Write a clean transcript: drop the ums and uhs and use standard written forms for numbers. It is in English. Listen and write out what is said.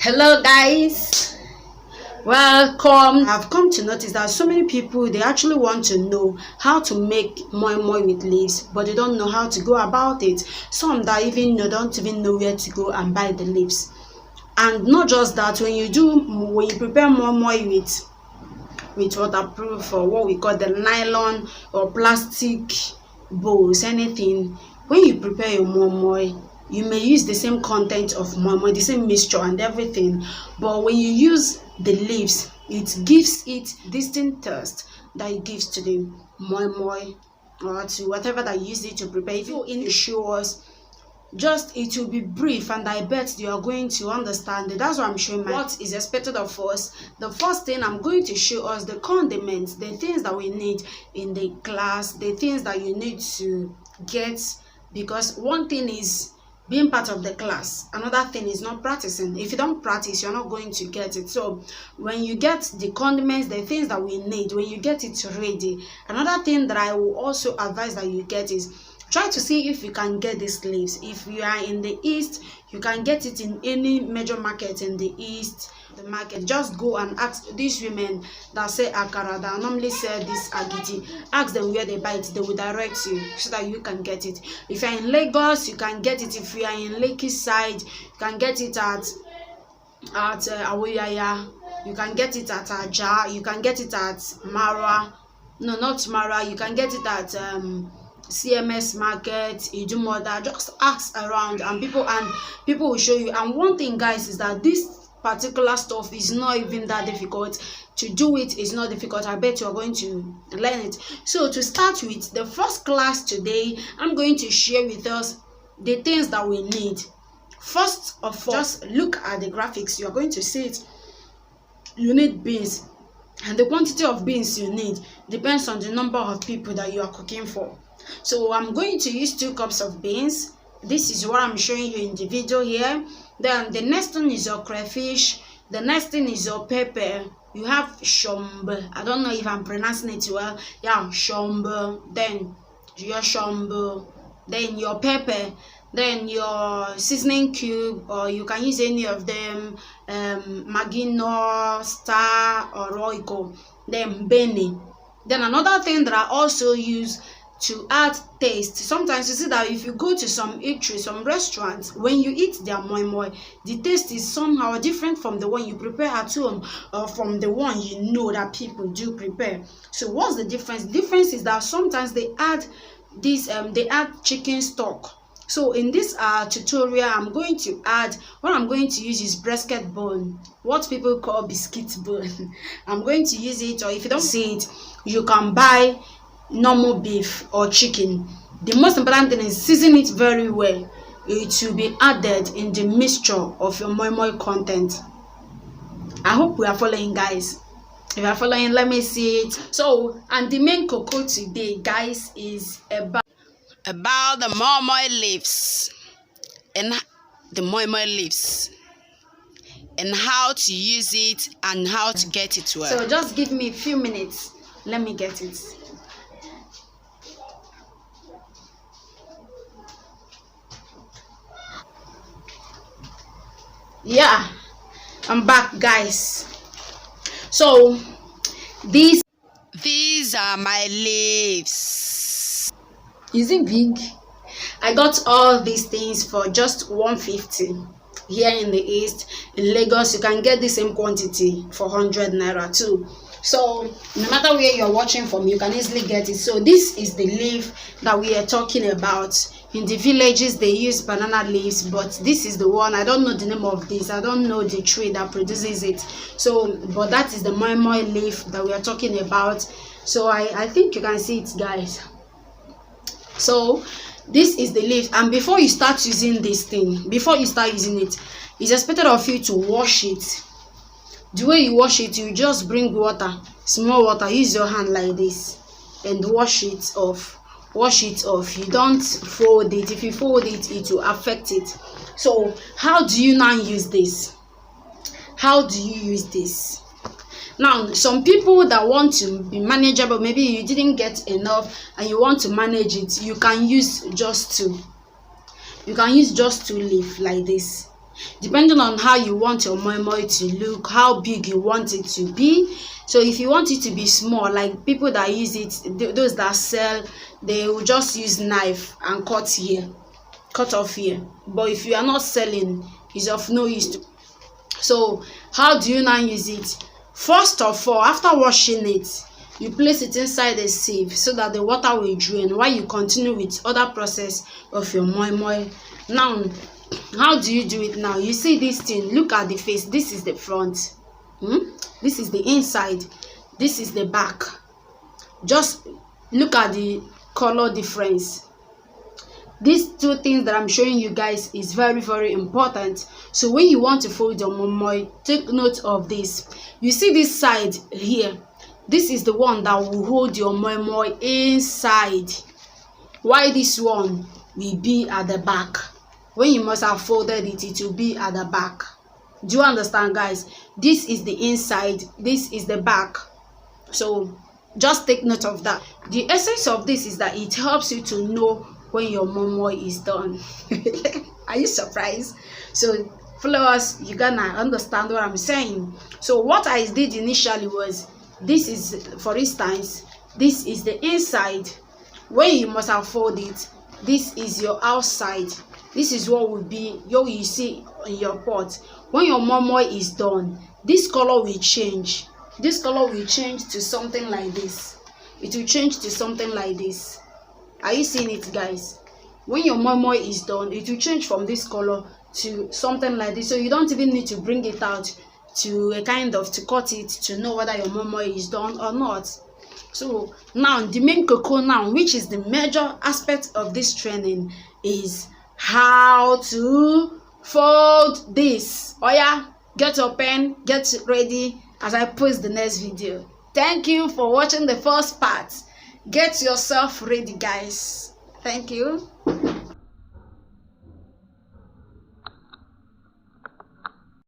Hello guys, welcome. I've come to notice that so many people, they actually want to know how to make moi moi with leaves, but they don't know how to go about it. Some that even don't even know where to go and buy the leaves. And not just that, when you prepare moi moi with waterproof or what we call the nylon or plastic bowls, anything, when you prepare your moi moi, you may use the same content of moi moi, the same mixture and everything, but when you use the leaves, it gives it distinct taste that it gives to the moi moi or to whatever that you use it to prepare. If you in the shows, just it will be brief, and I bet you are going to understand it. That's why I'm showing what is expected of us. The first thing I'm going to show us the condiments, the things that we need in the class, the things that you need to get, because one thing is being part of the class, another thing is not practicing. If you don't practice, you're not going to get it. So when you get the condiments, the things that we need, when you get it ready, another thing that I will also advise that you get is try to see if you can get these leaves. If you are in the east, you can get it in any major market in the east. The market, just go and ask these women that say akara, that normally sell this agidi, ask them where they buy it. They will direct you so that you can get it. If you're in Lagos, you can get it. If you are in Lakey side, you can get it at Awoyaya, you can get it at Aja, you can get it at Mara, no, not Mara, you can get it at CMS market, Idumoda. Just ask around, and people will show you. And one thing, guys, is that this particular stuff is not even that difficult to do. It is not difficult. I bet you are going to learn it. So to start with, the first class today, I'm going to share with us the things that we need. First of all, just look at the graphics. You are going to see it. You need beans, and the quantity of beans you need depends on the number of people that you are cooking for. So I'm going to use 2 cups of beans. This is what I'm showing you in the video here. Then the next thing is your crayfish. The next thing is your pepper. You have shombe. I don't know if I'm pronouncing it well. Yeah, shombe. Then your shombe. Then your pepper. Then your seasoning cube, or you can use any of them. Maggi, Star, or Royco. Then Benny. Then another thing that I also use to add taste. Sometimes you see that if you go to some eateries, some restaurants, when you eat their moi moi, the taste is somehow different from the one you prepare at home, or from the one you know that people do prepare. So what's the difference? The difference is that sometimes they add this they add chicken stock. So in this tutorial, I'm going to add, what I'm going to use is brisket bone, what people call biscuit bone. I'm going to use it, or if you don't see it, you can buy normal beef or chicken. The most important thing is season it very well. It will be added in the mixture of your moi moi content. I hope we are following, guys. If you are following, let me see it. So, and the main cocoa today, guys, is about the moi moi leaves, and the moi moi leaves, and how to use it and how to get it well. So just give me a few minutes. Let me get it. Yeah, I'm back, guys. So these are my leaves. Is it big? I got all these things for just 150 here in the east. In Lagos, you can get the same quantity for 100 naira too. So no matter where you're watching from, you can easily get it. So this is the leaf that we are talking about. In the villages, they use banana leaves, but this is the one. I don't know the name of this. I don't know the tree that produces it. So, but that is the moi moi leaf that we are talking about. So I think you can see it, guys. So this is the leaf, and before you start using this thing, before you start using it, it's expected of you to wash it. The way you wash it, you just bring water, small water, use your hand like this and wash it off. Wash it off. You don't fold it. If you fold it, it will affect it. So how do you now use this? How do you use this? Now, some people that want to be manageable, maybe you didn't get enough and you want to manage it, you can use just 2. You can use just 2 leaves like this. depending on how you want your moi moi to look, how big you want it to be. So if you want it to be small, like people that use it, those that sell, they will just use knife and cut off here. But if you are not selling, it's of no use to. So how do you now use it? First of all, after washing it, you place it inside a sieve so that the water will drain while you continue with other process of your moi moi. Now, how do you do it now? You see this thing, look at the face. This is the front, this is the inside, this is the back. Just look at the color difference. These two things that I'm showing you guys is very, very important. So when you want to fold your moi moi, take note of this. You see this side here, this is the one that will hold your moi moi inside, while this one will be at the back. When you must have folded it, it will be at the back. Do you understand, guys? This is the inside, this is the back. So just take note of that. The essence of this is that it helps you to know when your moi moi is done. Are you surprised? So followers, you gonna understand what I'm saying. So what I did initially was, this is, for instance, this is the inside. When you must have fold it, this is your outside. This is what will be you see in your pot. When your moi moi is done, this color will change. This color will change to something like this. It will change to something like this. Are you seeing it, guys? When your moi moi is done, it will change from this color to something like this. So you don't even need to bring it out to a kind of to cut it to know whether your moi moi is done or not. So now the main cocoa now, which is the major aspect of this training, is how to fold this. Oh yeah, get your pen, get ready as I post the next video. Thank you for watching the first part. Get yourself ready, guys. Thank you.